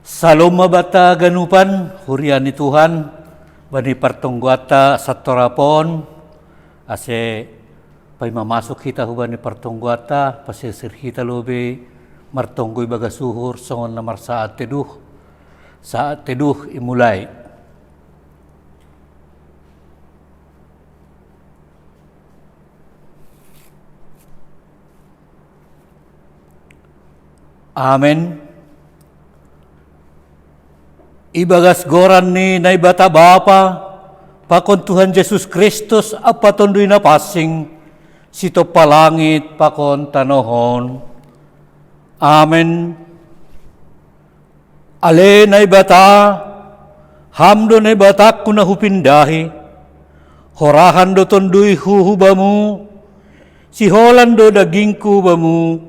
Salom mabata ganupan, hurian ni Tuhan, bani pertungguata satorapon, ase pay mamasok kita huban ni pertungguata, pasisir kita lobe, martonggoy bagasuhur, songon namar saat teduh imulay. Amen. Ibagas goran ni naibata Bapa, pakon Tuhan Yesus Kristus apa tondoy na pasing, sito palangit pakon tanohon. Amen. Ale naibata, hamdo naibata kuna hupindahi, horahan do tondoy huhubamu, si holando dagingku bamu,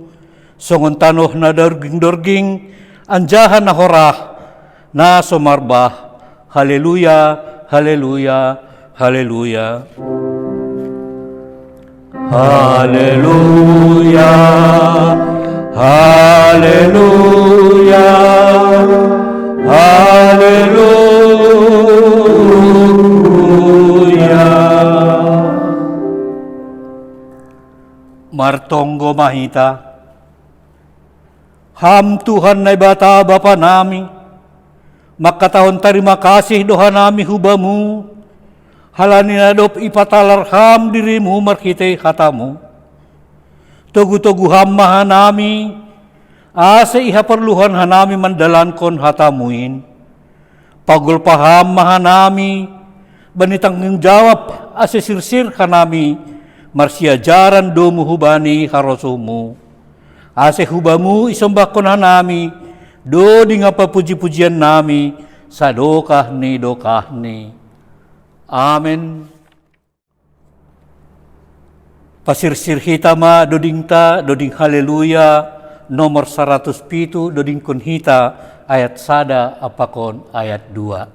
songon tanoh na dorging, anjahan na horah, na sumarbah. Haleluya, haleluya, haleluya. Haleluya, haleluya, haleluya. Martonggo mahita, ham Tuhan na bata Bapa nami, makatahon terima kasih doa nami hubamu, halani nadop ipatalarham dirimu markitay katamu. Togu-togu ham mahanami, asa ihaperluhan hanami mandalankon hatamuin. Pagul paham mahanami, banitang jawab asa sirsir hanami, marsiajaran domu hubani harosumu. Asa hubamu isombakon hanami, do di ngapa puji-pujian nami, sadokah ni. Amen. Pasirsir hitama doding haleluya nomor 107 doding kun hita ayat sada apakon ayat 2.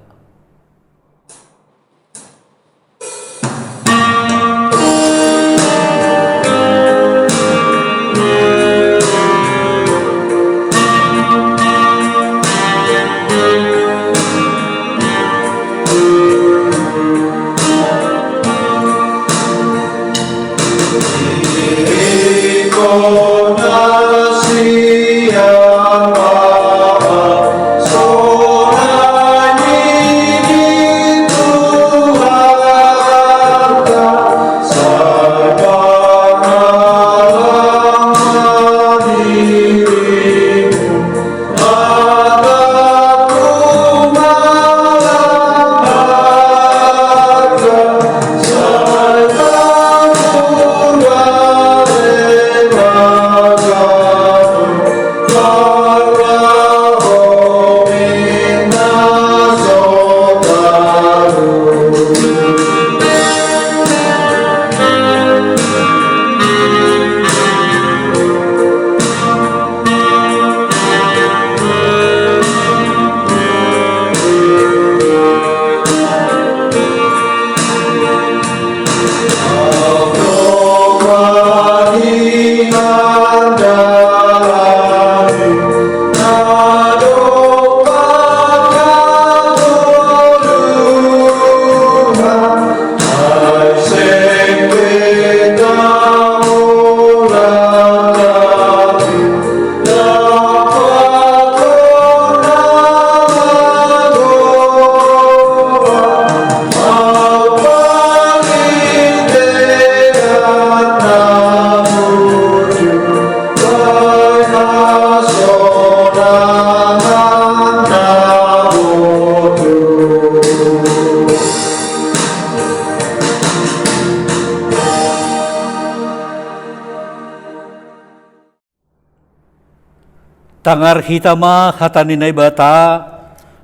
Tangar hitama hataninay bata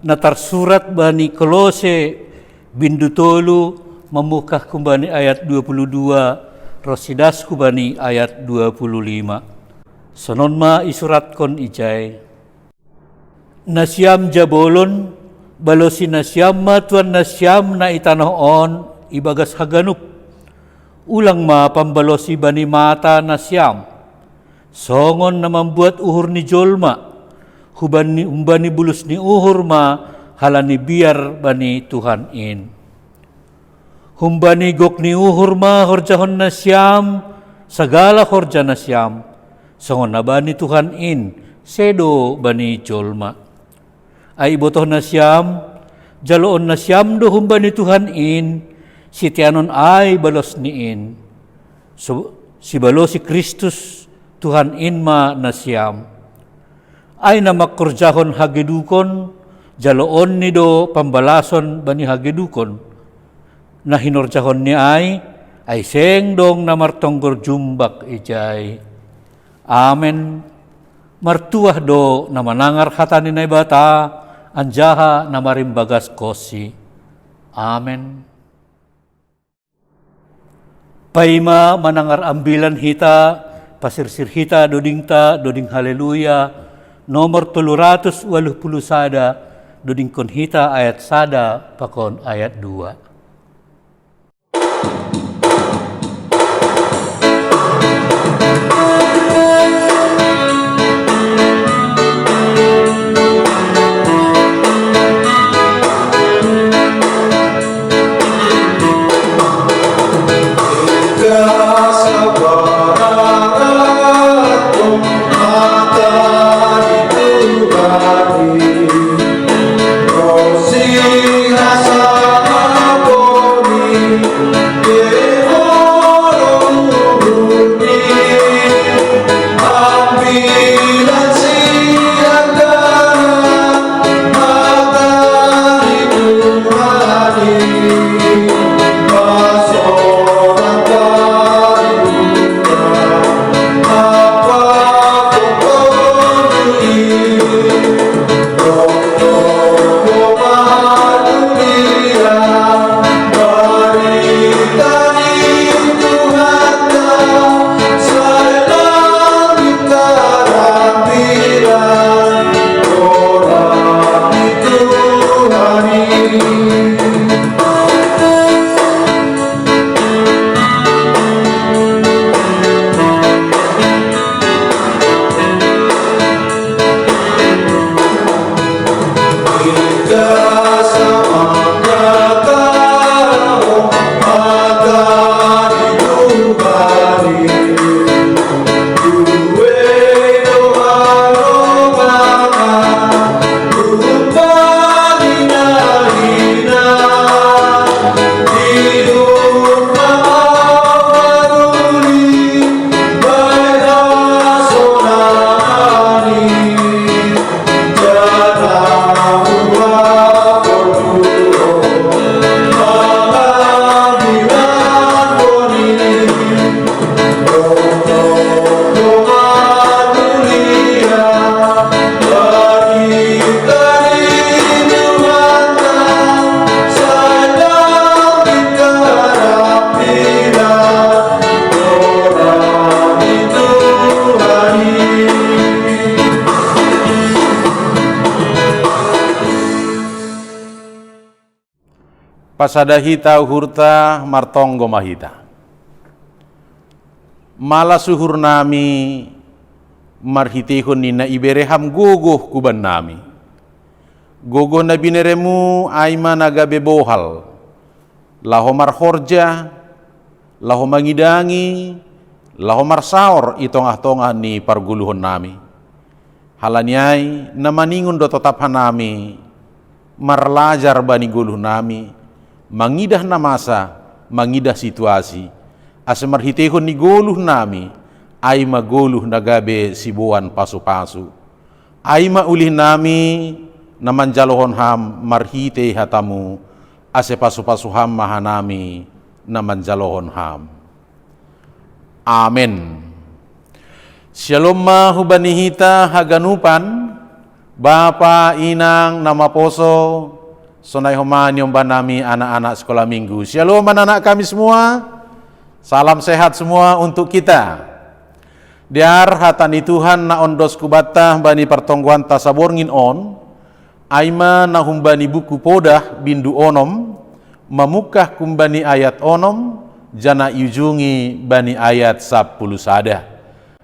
na tersurat bani Kolose bindutolu memukah kumbani ayat 22 rosidas kubani ayat 25. Sonon ma isurat kon ijay. Nasyam jabolon balosi nasyam matuan nasyam na itanoon ibagas haganup. Ulang ma pambalosi bani mata nasyam. Songon na membuat uhur ni jolma, umbani bulus ni uhur ma halani biar bani Tuhan in. Humbani gok ni uhur ma horjahon na siyam, sagala horja na siyam, songon na bani Tuhan in, sedo bani jolma. Ay botoh na siyam, jaloon na siyam do humbani Tuhan in, sitianon ay balos ni in. So, si balo si Kristus Tuhan in ma na siyam. Ay na makurjahon hagedukon, jaloon ni do pambalason bani hagedukon, na hinorjahon ni ay seng dong na martonggor jumbak ijay. Amen. Martuah do na manangar hatani na bata, anjaha na marimbagas kosi. Amen. Paima manangar ambilan hita, pasirsir hita doding haleluya, nomor 380 sada, doding kon hita ayat sada, pakon ayat 2. Pasada hita uhurta martonggo mahita. Mala suhur nami marhitihun nina ibereham gogoh kuban nami. Gogoh na bineremu aima naga bebohal. Laho marhorja, laho mangidangi, laho marsaor itong-tongah ni parguluhon nami. Halanyai na maningun do tetaphan nami marlajar bani guluh nami. Mangidah na masa, mangidah situasi. Asa marhitehon ni goluh nami, ay magoluh na gabe sibuan pasu-pasu. Ay maulih nami, naman jalohon ham marhite hatamu, asa pasu-pasu ham mahanami, naman jalohon ham. Amen. Shalom mahubanihita haganupan, Bapa, Inang, Namaposo, Sonay human yung ba nami anak-anak sekolah minggu. Shalom anak-anak kami semua. Salam sehat semua untuk kita. Diar hatani Tuhan na ondos kubata bani pertongguan tasaborngin on. Aima na humbani buku podah bindu onom. Mamukah kumbani ayat onom. Jana ujungi bani ayat 10 sada.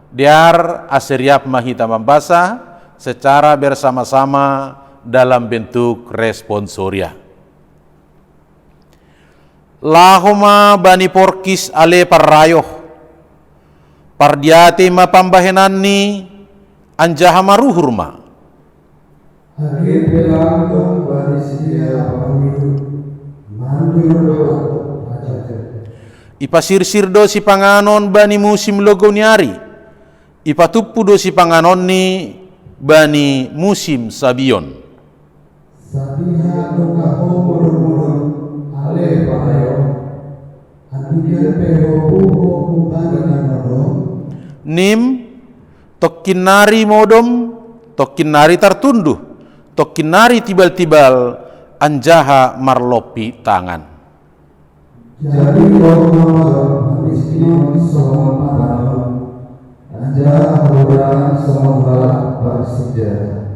Diar aseriap mahita membasa. secara bersama-sama dalam bentuk responsoria. Lahoma bani porkis ale parrayoh, pardiate ma pambahenanni anjaha maruhurma. Hakit belangkong bani sedia pamiru, mandur doa ajakan. Ipasirsir do si panganon bani musim logoniari, ipatuppu do si panganon ni bani musim sabion. Sabiha doa homur-murun ale parayo, hadikan peho puho kumbani nanodom. Nim tokkinari modom, tokkinari tertunduh, tokkinari tibal-tibal, anjaha marlopi tangan. Jadi doa miskin semua parayo, anja orang semua bersejarah.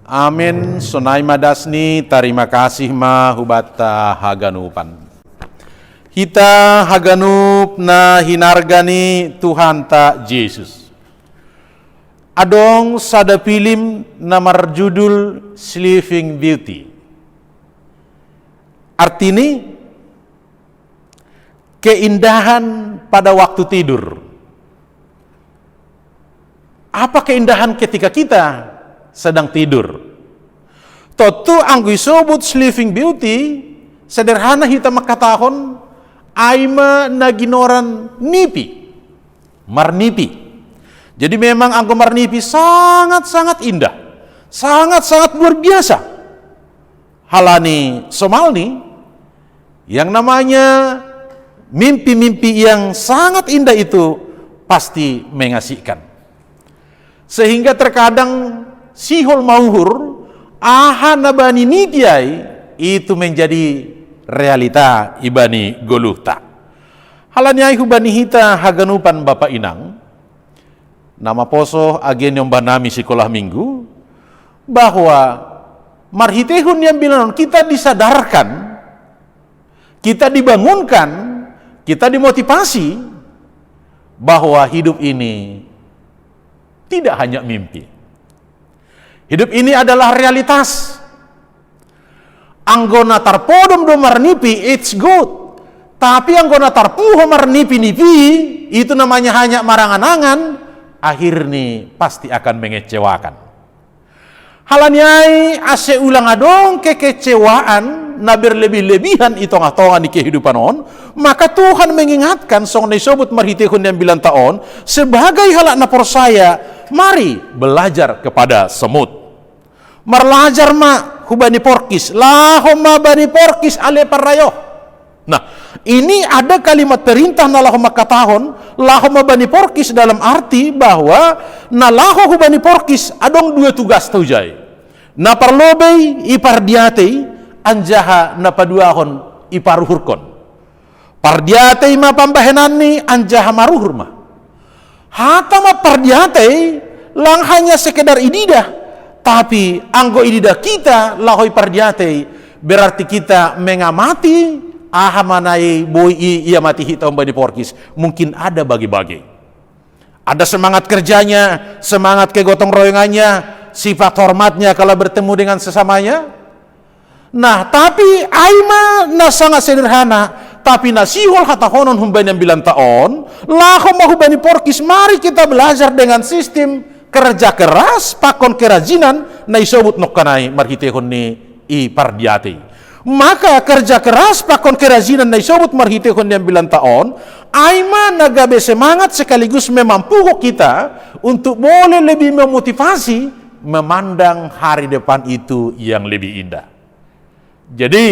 Amin. Sonai madasni, terima kasih ma hubata haganupan. Hita haganup na hinargani Tuhan ta Yesus. Adong sada film na marjudul Sleeping Beauty. Artini keindahan pada waktu tidur. Apa keindahan ketika kita sedang tidur? Totu anggu sobut Sleeping Beauty, sederhana hita makatahon, aima naginoran nipi, marnipi. Jadi memang anggo marnipi sangat-sangat indah, sangat-sangat luar biasa. Halani somalni, yang namanya mimpi-mimpi yang sangat indah itu pasti mengasihkan. Sehingga terkadang sihol mauhur ahana bani nitiai itu menjadi realita ibani goluhta. Halanya hubani hita haganupan Bapak Inang, nama poso agen yang banami sekolah minggu, bahwa marhitehun yang bilang kita disadarkan, kita dibangunkan, kita dimotivasi bahwa hidup ini tidak hanya mimpi. Hidup ini adalah realitas. Anggona tarpodom do marnipi, it's good. Tapi anggona tarpuho marnipi-nipi, itu namanya hanya marangan-angan, akhirnya pasti akan mengecewakan. Halanyai ase ulang adong kekecewaan na berlebih-lebihan itong-atongan di kehidupan on, maka Tuhan mengingatkan song disebut marhitehun yang bilang taon sebagai halak na persaya, mari belajar kepada semut. Marlajar ma hubani porkis, lahoma bani porkis ale parayo. Nah, ini ada kalimat perintah na lahoma katahon, lahoma bani porkis dalam arti bahwa na laho hubani porkis adong dua tugas taujai. Na parlobei ipardiatei anjaha na paduahon iparuhurkon. Pardiatei ma pambahenani anjaha maruhur ma. Hata ma pardiatei lang hanya sekedar ididah, tapi anggo ididah kita lahoi pardiatei berarti kita mengamati ahamanai boi ia mati hitam bani porkis. Mungkin ada bagi-bagi. Ada semangat kerjanya, semangat kegotong royongannya, sifat hormatnya kalau bertemu dengan sesamanya. Nah, tapi aima na sangat sederhana, tapi nasihol hatahonon humban yang bilang taon, lahom mahubani porkis, mari kita belajar dengan sistem kerja keras, pakon kerajinan, na isobut nokkanai marhitehon ni ipardiati. Maka kerja keras, pakon kerajinan, na isobut marhitehon yang bilang taon, aima nagabe semangat sekaligus memampuho kita untuk boleh lebih memotivasi memandang hari depan itu yang lebih indah. Jadi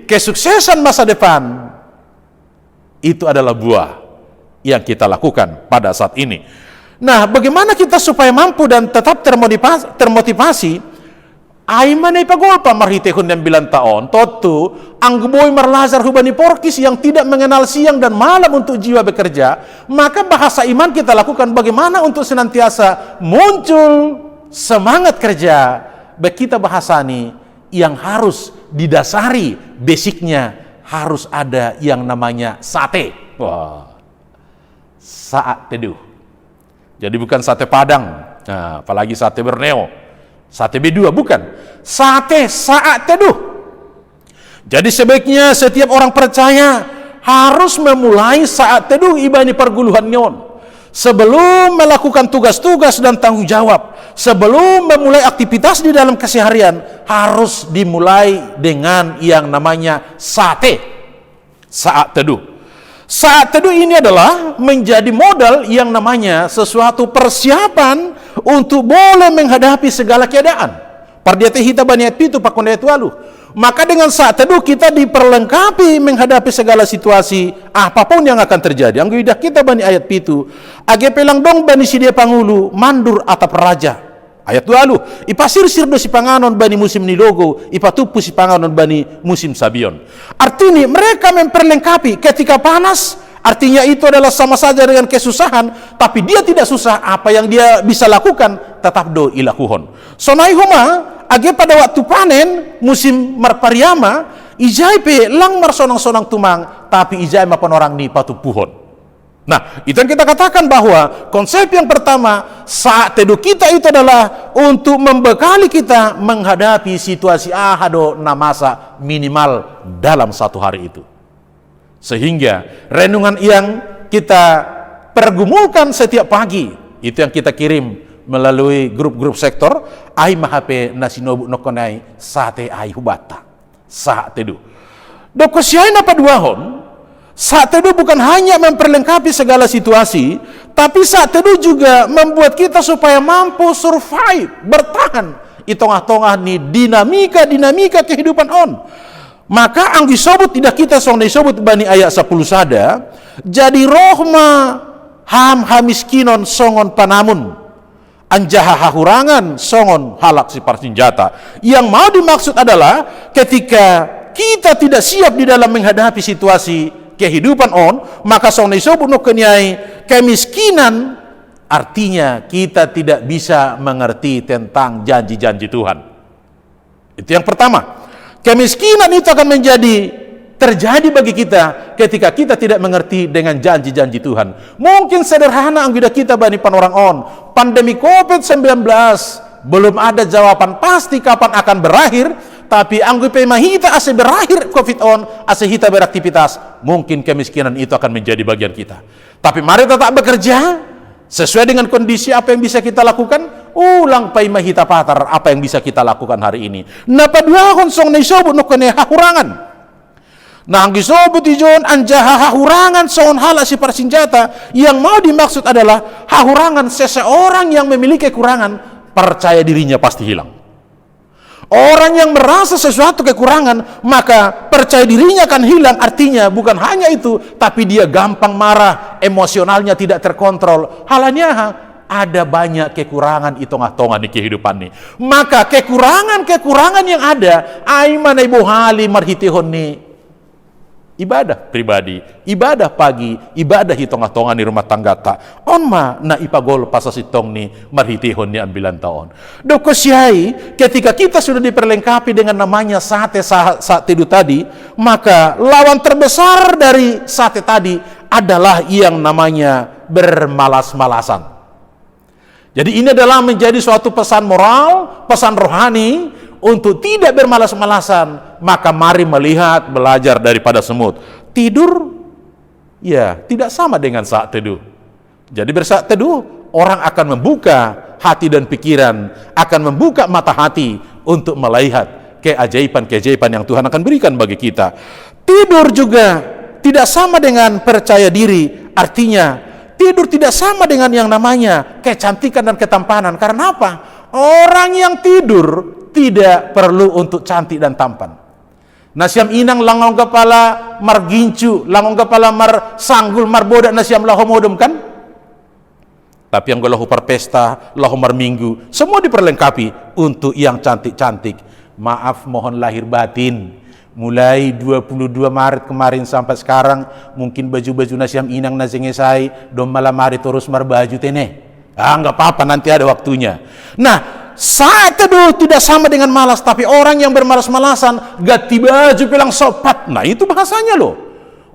kesuksesan masa depan itu adalah buah yang kita lakukan pada saat ini. Nah, bagaimana kita supaya mampu dan tetap termotivasi? Aiman ipagolpa marhitehun yang bilang taon, totu angguboy marlazar hubani porkis yang tidak mengenal siang dan malam untuk jiwa bekerja, maka bahasa iman kita lakukan bagaimana untuk senantiasa muncul semangat kerja, kita bahasani yang harus didasari basicnya harus ada yang namanya sate. Wah, saat teduh. Jadi bukan sate Padang, nah, apalagi sate Borneo. Sate B2 bukan. Sate saat teduh. Jadi sebaiknya setiap orang percaya harus memulai saat teduh ibani perguluhan nyon. Sebelum melakukan tugas-tugas dan tanggung jawab, sebelum memulai aktivitas di dalam keseharian, harus dimulai dengan yang namanya sate, saat teduh. Saat teduh ini adalah menjadi modal yang namanya sesuatu persiapan untuk boleh menghadapi segala keadaan. Pardiate hita bani ayat pitu pakon ayat walu. Maka dengan saat teduh kita diperlengkapi menghadapi segala situasi apapun yang akan terjadi. Anggo idah kita bani ayat pitu. Age pelang dong bani sidia pangulu mandur atap raja. Ayat 2 ipasir sirdo si panganon bani musim nilogo, ipatupu si panganon bani musim sabion. Artinya mereka memperlengkapi ketika panas, artinya itu adalah sama saja dengan kesusahan, tapi dia tidak susah, apa yang dia bisa lakukan tetap do ilakuhon. Sonai homa age pada waktu panen musim marpariama ijai pe lang marsonang-sonang tumang, tapi ijai mapan orang ni patupuhon. Nah, itu yang kita katakan bahwa konsep yang pertama, saat teduh kita itu adalah untuk membekali kita menghadapi situasi ahado namasa minimal dalam satu hari itu. Sehingga renungan yang kita pergumulkan setiap pagi, itu yang kita kirim melalui grup-grup sektor, ai mahape nasinobu nokonai sate ai hubata, saat teduh. Dokosiai napa duahon, saat teduh bukan hanya memperlengkapi segala situasi, tapi saat teduh juga membuat kita supaya mampu survive, bertahan di tengah-tengah ni dinamika kehidupan on. Maka ang disobut tidak kita song disobut bani ayat 10 sada, jadi rohma hamiskinon songon panamun, anjaha hahurangan songon halak si parsinjata. Yang mau dimaksud adalah ketika kita tidak siap di dalam menghadapi situasi kehidupan on, maka song disobut no kenyai kemiskinan, artinya kita tidak bisa mengerti tentang janji-janji Tuhan. Itu yang pertama. Kemiskinan itu akan terjadi bagi kita ketika kita tidak mengerti dengan janji-janji Tuhan. Mungkin sederhana angguda kita bani orang on, pandemi COVID-19 belum ada jawaban pasti kapan akan berakhir, tapi angguda mahita ase berakhir COVID on, ase hita beraktivitas, mungkin kemiskinan itu akan menjadi bagian kita. Tapi mari tetap bekerja sesuai dengan kondisi apa yang bisa kita lakukan. Ulang pai mahita patar apa yang bisa kita lakukan hari ini. Napa duahon song naisobut no kene hahurangan. Nah, ang gisobut ijon anjaha hahurangan song hala si parsinjata, yang mau dimaksud adalah hahurangan seseorang yang memiliki kekurangan, percaya dirinya pasti hilang. Orang yang merasa sesuatu kekurangan, maka percaya dirinya akan hilang. Artinya bukan hanya itu, tapi dia gampang marah, emosionalnya tidak terkontrol. Halanya ada banyak kekurangan di tengah-tengah di kehidupan ini. Maka kekurangan yang ada, aiman ibu hali marhitihon ni ibadah pribadi, ibadah pagi, ibadah di tengah-tengah di rumah tangga ta. Onma na ipagol pasasitong ni marhitihon ni ambilan taon. Dokosiai ketika kita sudah diperlengkapi dengan namanya sate saat teduh tadi, maka lawan terbesar dari sate tadi adalah yang namanya bermalas-malasan. Jadi ini adalah menjadi suatu pesan moral, pesan rohani untuk tidak bermalas-malasan. Maka mari melihat, belajar daripada semut. Tidur, ya tidak sama dengan saat teduh. Jadi bersaat teduh, orang akan membuka hati dan pikiran, akan membuka mata hati untuk melihat keajaiban-keajaiban yang Tuhan akan berikan bagi kita. Tidur juga tidak sama dengan percaya diri, artinya tidur tidak sama dengan yang namanya kecantikan dan ketampanan. Karena apa? Orang yang tidur tidak perlu untuk cantik dan tampan. Nasiam inang langong kepala margincu, langong kepala mar sanggul mar bodak nasiam lahomodom kan? Tapi yang lahu perpesta, lahu mar minggu, semua diperlengkapi untuk yang cantik-cantik. Maaf, mohon lahir batin. Mulai 22 Maret kemarin sampai sekarang, mungkin baju-baju nasiam inang nasengesai, dom malam hari terus marbaju tene. Enggak apa-apa, nanti ada waktunya. Nah, saat teduh tidak sama dengan malas, tapi orang yang bermalas-malasan, ganti baju bilang sopat. Nah, itu bahasanya loh.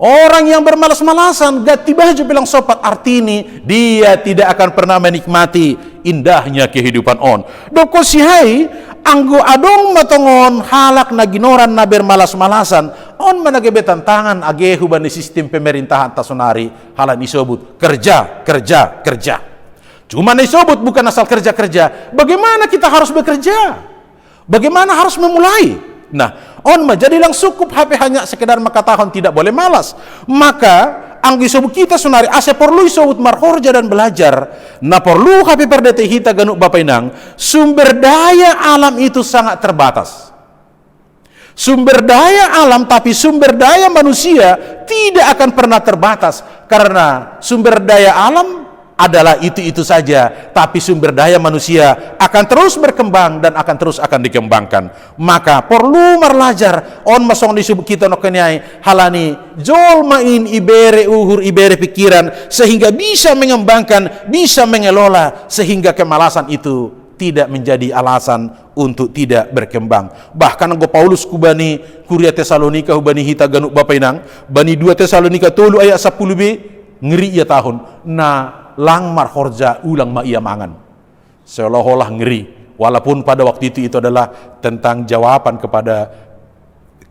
Orang yang bermalas-malasan, ganti baju bilang sopat, artinya dia tidak akan pernah menikmati indahnya kehidupan on. Doko sihai anggo adong matongon halak na ginoran na bermalas-malasan on manage tantangan agehu bani sistem pemerintahan tasonari halan isobut kerja. Cuma isobut bukan asal kerja. Bagaimana kita harus bekerja? Bagaimana harus memulai? Nah, on jadilah cukup HP hanya sekedar makatahon tidak boleh malas. Maka anggi sobut kita sunari ase perlu isobut marhorja dan belajar. Na perlu HP perdete hita ganuk bapainang. Sumber daya alam itu sangat terbatas. Sumber daya alam tapi sumber daya manusia tidak akan pernah terbatas. Karena sumber daya alam adalah itu saja, tapi sumber daya manusia akan terus berkembang dan akan dikembangkan. Maka perlu marlajar on masong disebut kita nokeniai halani jol main ibere uhur ibere pikiran sehingga bisa mengembangkan, bisa mengelola sehingga kemalasan itu tidak menjadi alasan untuk tidak berkembang. Bahkan anggo Paulus kubani Kuria Tesalonika hubani hita ganuk bapainang bani 2 Tesalonika 3 ayat 10b ngeri ya tahun lang marhorja ulang ma ia mangan seolah-olah ngeri, walaupun pada waktu itu adalah tentang jawaban kepada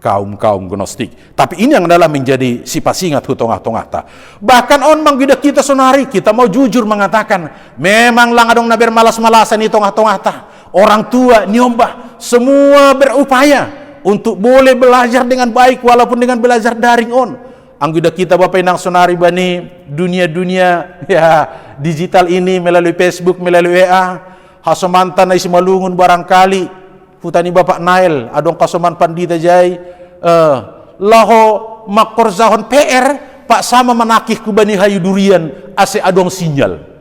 kaum gnostik, tapi ini yang adalah menjadi sifat singat hutongah-tongah ta. Bahkan on manggida kita sonari kita mau jujur mengatakan memang lang adong naber malas-malasan itu tongah-tongah ta. Orang tua nyombah semua berupaya untuk boleh belajar dengan baik walaupun dengan belajar daring on. Anggida kita Bapak Inang sonari bani dunia ya digital ini melalui Facebook, melalui WA, hasomantan na isi malungun barangkali putani Bapak Nail adong kasoman pandita jay laho makorzahon PR pak sama menakih ku bani hayu durian ase adong sinyal.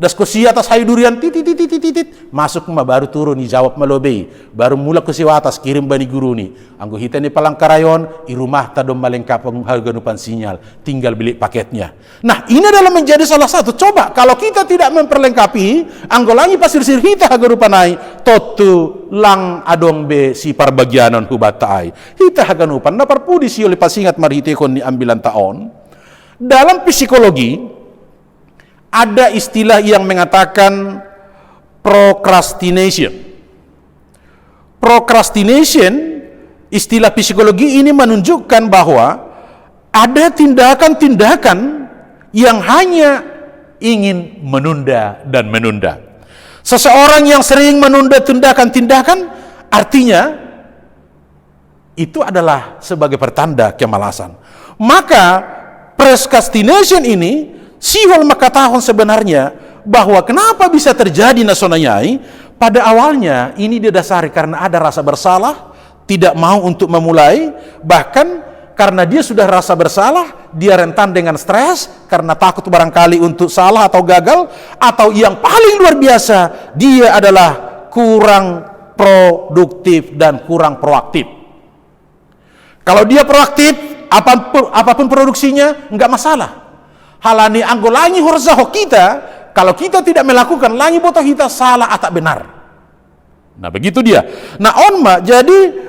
Das ko siya atas hayu durian titit masuk ma baru turun ni jawab malobei baru mula ko siya atas kirim bani guru ni anggo hita ni palang karayon i rumah ta dom malengkap harga nupan sinyal tinggal beli paketnya. Nah ini adalah menjadi salah satu. Coba kalau kita tidak memperlengkapi anggo langi pasir sir hita harga nupanai totu lang adong be si parbagianon hubatai hita harga nupan na parpudi si oleh pasingat marihitekon ni ambilan taon. Dalam psikologi ada istilah yang mengatakan procrastination. Procrastination, istilah psikologi ini menunjukkan bahwa ada tindakan-tindakan yang hanya ingin menunda dan menunda. Seseorang yang sering menunda tindakan-tindakan artinya itu adalah sebagai pertanda kemalasan. Maka procrastination ini sihol makatahon sebenarnya bahwa kenapa bisa terjadi nasonanyai pada awalnya ini didasari karena ada rasa bersalah, tidak mau untuk memulai, bahkan karena dia sudah rasa bersalah, dia rentan dengan stres karena takut barangkali untuk salah atau gagal, atau yang paling luar biasa dia adalah kurang produktif dan kurang proaktif. Kalau dia proaktif, apapun produksinya enggak masalah. Halani anggo langi horzaho kita, kalau kita tidak melakukan langi botoh kita salah atau benar. Nah begitu dia. Nah onma jadi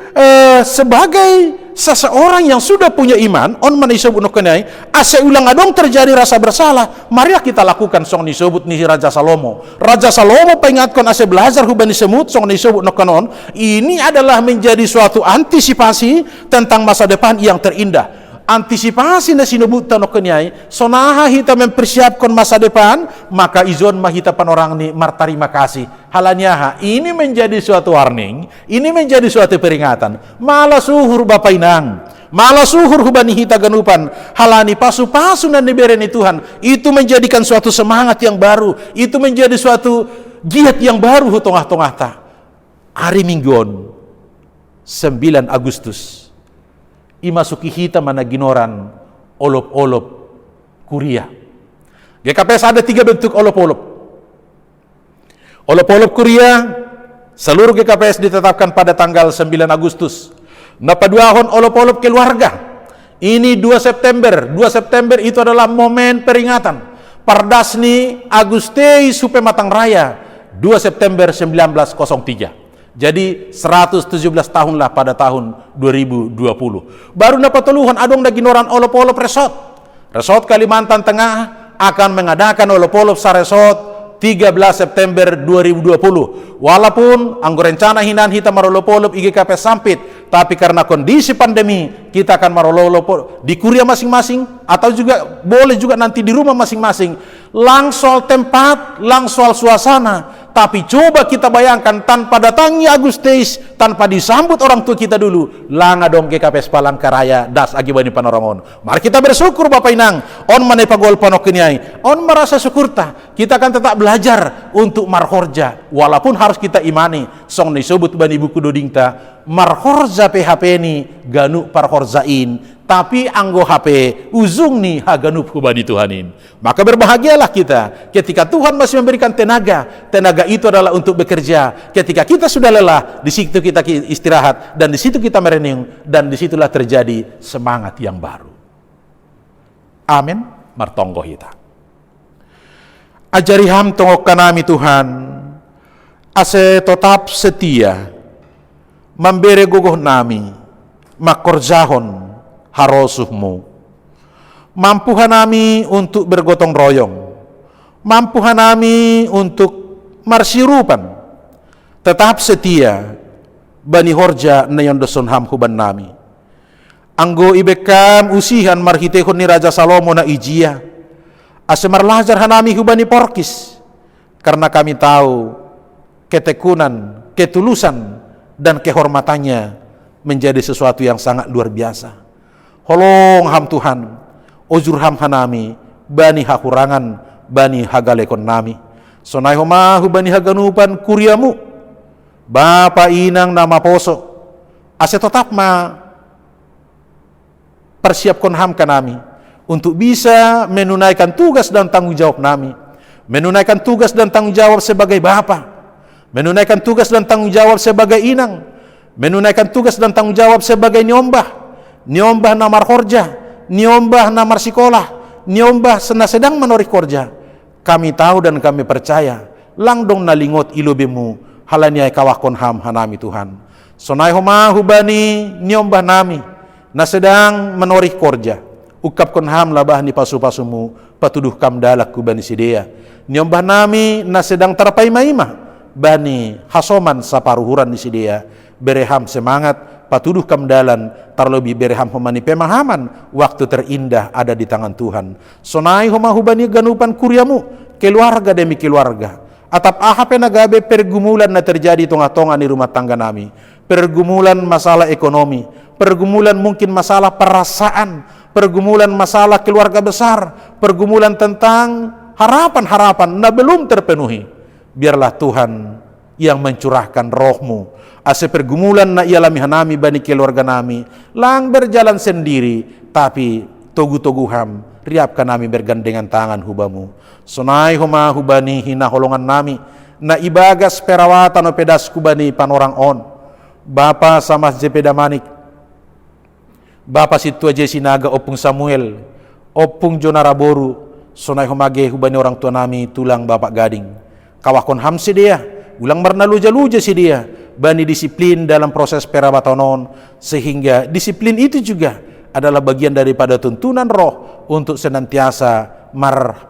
sebagai seseorang yang sudah punya iman, onma nisebut nokenai ase ulang adong terjadi rasa bersalah, marilah kita lakukan song nisebut ni Raja Salomo. Raja Salomo pengingatkan ase belajar hubani semut song nisebut nokenon. Ini adalah menjadi suatu antisipasi tentang masa depan yang terindah. Antisipasi na sinubutan no kenyai sonaha kita mempersiapkan masa depan maka izon mahita panorang ni martarima kasih halanyaha ini menjadi suatu warning, ini menjadi suatu peringatan. Malah suhur Bapak Inang, malah suhur hubani hita ganupan halani pasu-pasu dan dibereni Tuhan itu menjadikan suatu semangat yang baru, itu menjadi suatu giat yang baru tongah-tongah ta. Hari Minggon 9 Agustus imasuki hita mana ginoran olop-olop kuria. GKPS ada 3 bentuk olop-olop. Olop-olop kuria seluruh GKPS ditetapkan pada tanggal 9 Agustus. Napaduahon olop-olop keluarga. Ini 2 September. 2 September itu adalah momen peringatan. Pardasni Agustei Supe Matang Raya 2 September 1903. Jadi 117 tahun lah pada tahun 2020. Baru dapat teluhan adong daginoran olop-olop resort. Resort Kalimantan Tengah akan mengadakan olop-olop sa resort 13 September 2020. Walaupun anggo rencana hinan hita marolopolop IGKP sampit, tapi karena kondisi pandemi kita akan marolopolop di kuria masing-masing, atau juga boleh juga nanti di rumah masing-masing. Langsung tempat, langsung suasana. Tapi coba kita bayangkan tanpa datangnya Agustus, tanpa disambut orang tua kita dulu, langa dong GKP Palangkaraya das agibani panoramon. Mari kita bersyukur Bapak Inang, on mane pagol panok kenyai, on merasa syukur ta. Kita akan tetap belajar untuk marhorja, walaupun harus kita imani song disebut bani buku dodingta marhorja PHP ini ganu parhorzain, tapi anggo HP ujung nih haganup hubani Tuhanin. Maka berbahagialah kita ketika Tuhan masih memberikan tenaga. Tenaga itu adalah untuk bekerja. Ketika kita sudah lelah, di situ kita istirahat, dan di situ kita merenung, dan disitulah terjadi semangat yang baru. Amin. Martonggo kita. Ajari ham tongok kanami Tuhan, ase tetap setia, memberi gogoh nami, makorjahon harosuhmu. Mampu hanami untuk bergotong royong, mampu hanami untuk marsirupan, tetap setia bani horja nayon doson ham huban nami. Anggo ibekan usihan marhitehon ni Raja Salomo na ijia, ase marlajar hanami hubani porkis, karena kami tahu ketekunan, ketulusan, dan kehormatannya menjadi sesuatu yang sangat luar biasa. Holong ham Tuhan, ojur ham hanami, bani hakurangan, bani hagalekon nami. Sonai homahu bani haganupan kuriamu, Bapa Inang nama poso, ase tetap persiapkan ham kanami untuk bisa menunaikan tugas dan tanggung jawab nami, menunaikan tugas dan tanggung jawab sebagai Bapa, menunaikan tugas dan tanggung jawab sebagai inang, menunaikan tugas dan tanggung jawab sebagai nyombah namar horja, nyombah namar sekolah, nyombah sedang menorih korja. Kami tahu dan kami percaya, langdong nalingot ilobemu, halaniai kawakon ham hanami Tuhan. Sonai homahu bani nyombah nami, na sedang menorih korja, ukapkon ham labah ni pasu-pasumu, patuduh kam dalak ku bani sidea. Nyombah nami na sedang terpai maima, bani hasoman saparuhuran di sidea, bereham semangat, patuduh kam dalan, terlebih bereham homani pemahaman, waktu terindah ada di tangan Tuhan. Sonai homahu bani ganupan kuriamu, keluarga demi keluarga, atap ahape nagabe pergumulan na terjadi tonga-tonga di rumah tangga nami, pergumulan masalah ekonomi, pergumulan mungkin masalah perasaan, pergumulan masalah keluarga besar, pergumulan tentang harapan-harapan na belum terpenuhi. Biarlah Tuhan yang mencurahkan rohmu, ase pergumulan na ialami hanami bani keluarga nami, lang berjalan sendiri, tapi togu-toguham, riapkan nami bergandengan tangan hubamu. Sonai homa hubani hina holongan nami, na ibagas perawatan o pedas kubani panorang on, Bapa sama Jepeda Manik, Bapa situa Jesinaga opung Samuel, opung Jonaraboru, sonai homage hubani orang tua nami tulang Bapak Gading, kawakon ham si dia, ulang marnaluja-luja si dia, bani disiplin dalam proses perawatanon, sehingga disiplin itu juga adalah bagian daripada tuntunan roh untuk senantiasa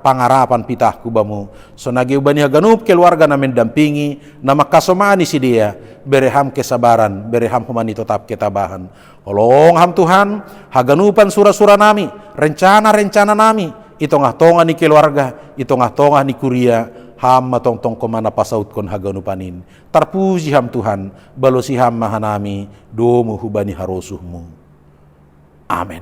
pangarapan pitah kubamu. Sonage ubani haganup keluarga na mendampingi, nama kasomani si dia, bereham kesabaran, bereham humani tetap ketabahan. Olong ham Tuhan, haganupan sura-sura nami, rencana-rencana nami, itongah-tongah ni keluarga, itongah-tongah ni kuria, ham matong-tong komana pasaut kon haganupanin. Tarpuji ham Tuhan, balosi ham mahanami, domu hubani harosuhmu. Amin.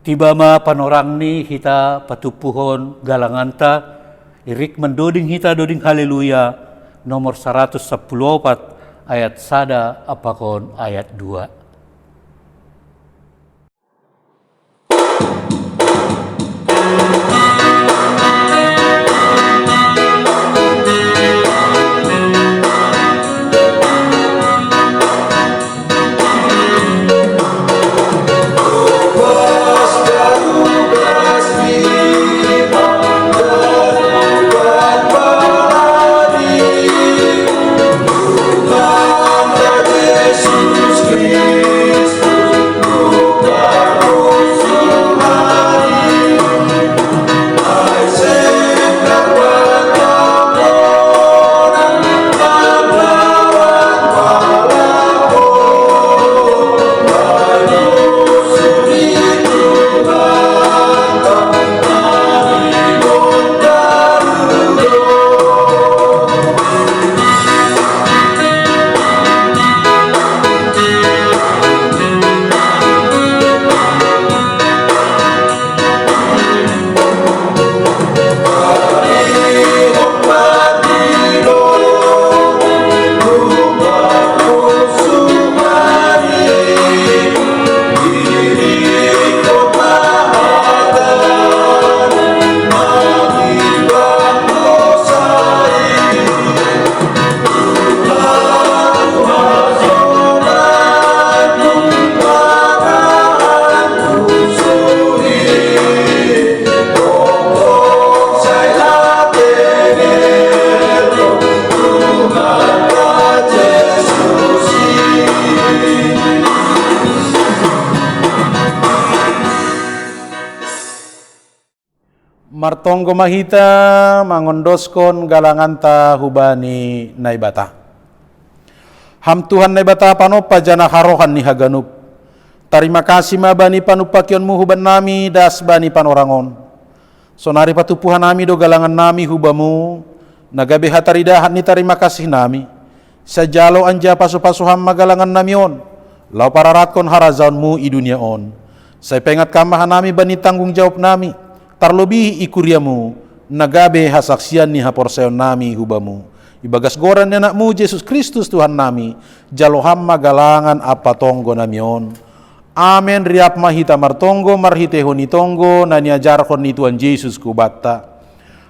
Tiba ma panorang ni hita patupuhon galanganta, irik mendoding hita doding haleluya, nomor 114 ayat sada apakon ayat 2. Jesus Christ. martonggo mahita mangondoskon galanganta hubani naibata. Ham Tuhan naibata panopa jana harohan ni haganup. Terima kasih mabani panupakionmu huban nami das bani panorangon. Sonari patupuhan nami do galangan nami hubamu. Nagabe hataridahan ni terima kasih nami. Sajalo anja pasu-pasuham magalangan nami on. Lau pararatkon harazaunmu i dunia on. Saya pengat kamahan nami bani tanggung jawab nami. Terlebih ikuriamu. Nagabe hasaksian ni haporseon nami hubamu. Ibagas goran anakmu Yesus Kristus Tuhan nami. Jaloham magalangan apa tonggo nami on. Amen riap mahita martonggo marhitehon itonggo na niajarkon ni Tuhan Yesus kubata.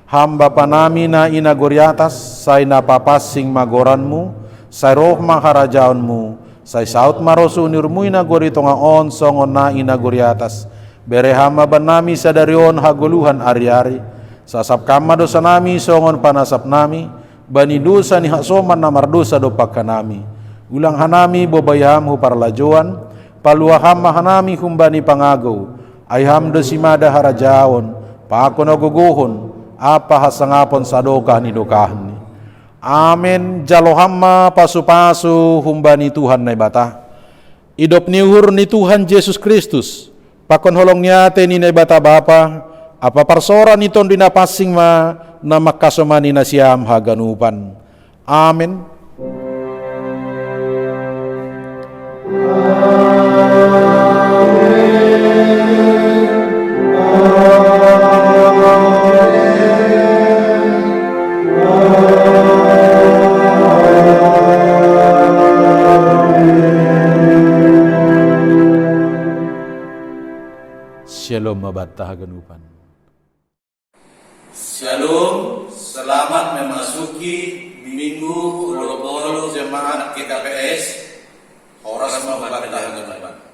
Hamba panami na inagoriatas, say napapasing magoranmu, say roh maharajaonmu, say saut marosu nirmu inagorito nga on songon na inagoriatas. Berehama banami sa darion haguluhan ari-ari, sasap kama dosa nami songon panasap nami, bani dosa ni hasoman na mardosa do pagkanami. Ulang hanami bobayam hu parlajuan, paluaham mahanami humbani pangagaw, ay hamdo simada harajaon, paakon aguguhon, apa hasangapon sa doka ni dokahan ni. Amen. Jalohamma pasu-pasu humbani Tuhan na ibata. Idop niuhur ni Tuhan Yesus Kristus. Pakon holong niya te ni na ibata bapa. Apa parsora niton dinapasing ma na makasomani na siyam haganupan. Amen. Shalom mabata haganupan. Shalom, selamat memasuki Minggu 20 Jemaat KKPS Horas Mabata Haganupan.